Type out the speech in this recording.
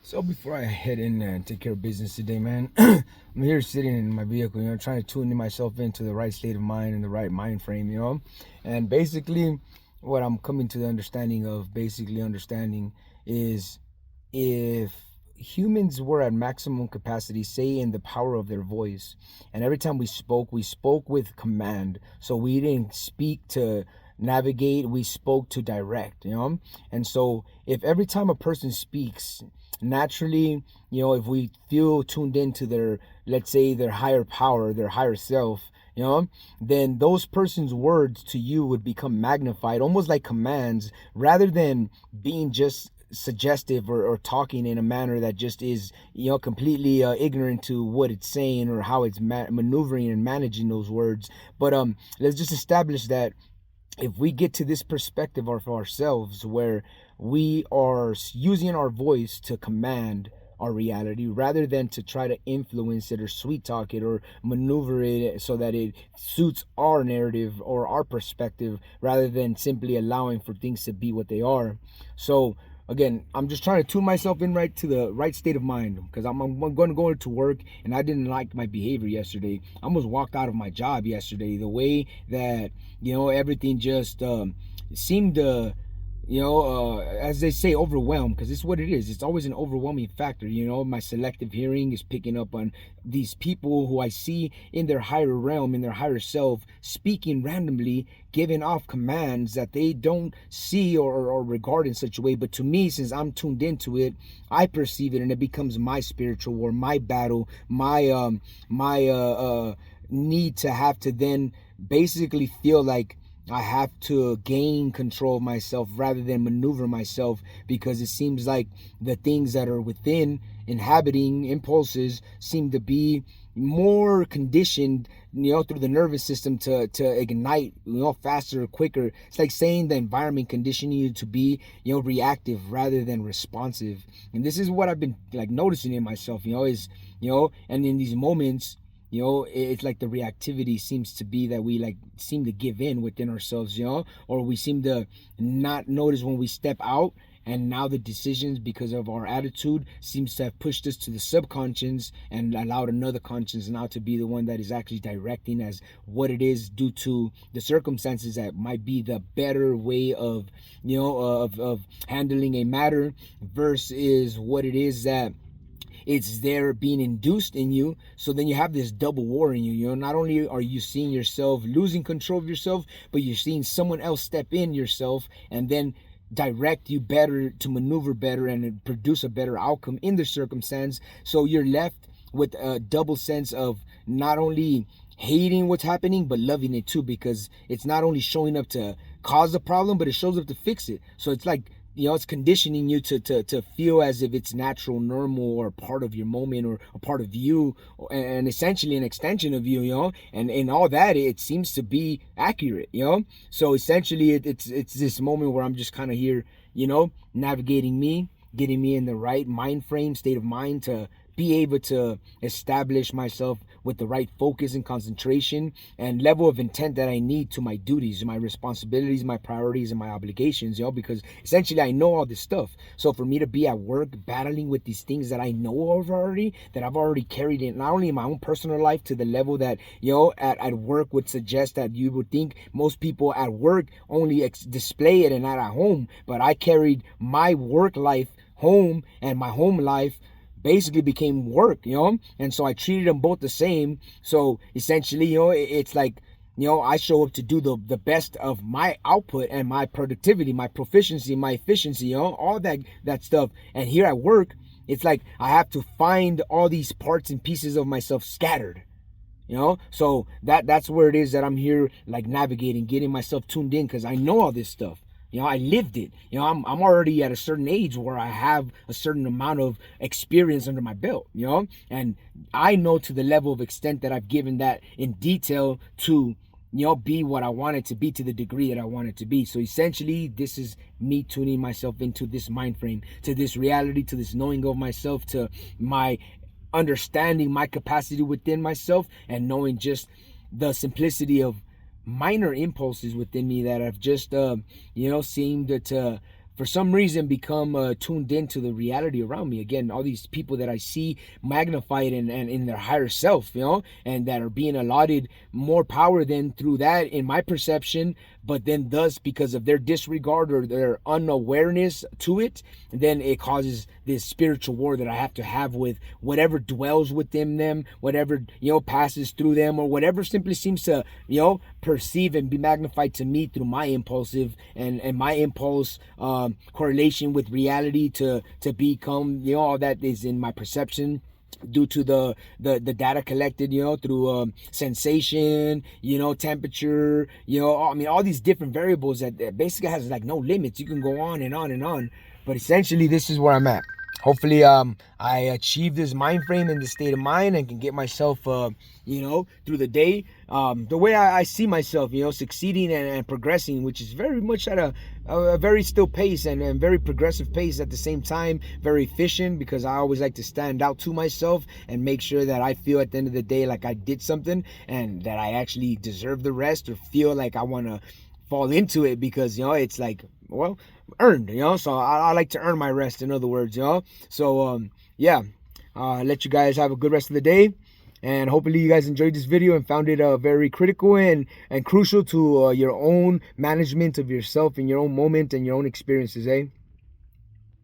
So before I head in and take care of business today, man, I'm here sitting in my vehicle, trying to tune myself into the right state of mind and the right mind frame, And basically, what I'm coming to the understanding of, is if humans were at maximum capacity, say in the power of their voice, and every time we spoke with command. So we didn't speak to navigate, we spoke to direct, And so if every time a person speaks, naturally, if we feel tuned into their, let's say, their higher power, their higher self, then those person's words to you would become magnified, almost like commands, rather than being just suggestive or talking in a manner that just is, completely ignorant to what it's saying or how it's maneuvering and managing those words. But let's just establish that if we get to this perspective of ourselves where we are using our voice to command our reality rather than to try to influence it or sweet talk it or maneuver it so that it suits our narrative or our perspective, rather than simply allowing for things to be what they are. So again, I'm just trying to tune myself in right to the right state of mind, because I'm going to go into work, and I didn't like my behavior yesterday. I almost walked out of my job yesterday. The way that, everything just seemed to, as they say, overwhelmed, because it's what it is. It's always an overwhelming factor. My selective hearing is picking up on these people who I see in their higher realm, in their higher self, speaking randomly, giving off commands that they don't see or regard in such a way. But to me, since I'm tuned into it, I perceive it, and it becomes my spiritual war, my battle, my need to have to then basically feel like I have to gain control of myself rather than maneuver myself, because it seems like the things that are within inhabiting impulses seem to be more conditioned, through the nervous system to ignite, faster, quicker. It's like saying the environment conditioning you to be, reactive rather than responsive. And this is what I've been like noticing in myself, and in these moments, it's like the reactivity seems to be that we like seem to give in within ourselves, or we seem to not notice when we step out. And now the decisions, because of our attitude, seems to have pushed us to the subconscious and allowed another conscience now to be the one that is actually directing as what it is, due to the circumstances that might be the better way of, of handling a matter, versus what it is that it's there being induced in you. So then you have this double war in you. Not only are you seeing yourself losing control of yourself, but you're seeing someone else step in yourself and then direct you better to maneuver better and produce a better outcome in the circumstance. So you're left with a double sense of not only hating what's happening, but loving it too, because it's not only showing up to cause the problem, but it shows up to fix it. So it's like, it's conditioning you to feel as if it's natural, normal, or part of your moment, or a part of you, and essentially an extension of you, and in all that, it seems to be accurate, So essentially, it's this moment where I'm just kind of here, navigating me, getting me in the right mind frame, state of mind to be able to establish myself with the right focus and concentration and level of intent that I need to my duties, my responsibilities, my priorities, and my obligations, because essentially I know all this stuff. So for me to be at work battling with these things that I know of already, that I've already carried in, not only in my own personal life to the level that, at work would suggest that you would think most people at work only display it and not at home, but I carried my work life home, and my home life basically became work, and so I treated them both the same. So essentially, it's like, I show up to do the best of my output and my productivity, my proficiency, my efficiency, all that stuff. And here at work, it's like I have to find all these parts and pieces of myself scattered. So that's where it is that I'm here, like navigating, getting myself tuned in, because I know all this stuff. I lived it. I'm already at a certain age where I have a certain amount of experience under my belt, and I know to the level of extent that I've given that in detail to, be what I want it to be, to the degree that I want it to be. So essentially, this is me tuning myself into this mind frame, to this reality, to this knowing of myself, to my understanding my capacity within myself, and knowing just the simplicity of minor impulses within me that have just seemed to for some reason become tuned into the reality around me. Again, all these people that I see magnified and in their higher self, and that are being allotted more power than through that in my perception, but then thus because of their disregard or their unawareness to it, then it causes this spiritual war that I have to have with whatever dwells within them, whatever passes through them, or whatever simply seems to perceive and be magnified to me through my impulsive and my impulse correlation with reality to become all that is in my perception due to the data collected through sensation, temperature, I mean all these different variables that basically has like no limits. You can go on and on and on, but essentially this is where I'm at. Hopefully I achieve this mind frame and this state of mind and can get myself through the day the way I see myself, succeeding and progressing, which is very much at a very still pace and very progressive pace at the same time, very efficient, because I always like to stand out to myself and make sure that I feel at the end of the day like I did something and that I actually deserve the rest, or feel like I want to fall into it because it's like, well, earned, so I like to earn my rest, in other words, so yeah, let you guys have a good rest of the day, and hopefully you guys enjoyed this video and found it very critical and crucial to your own management of yourself and your own moment and your own experiences,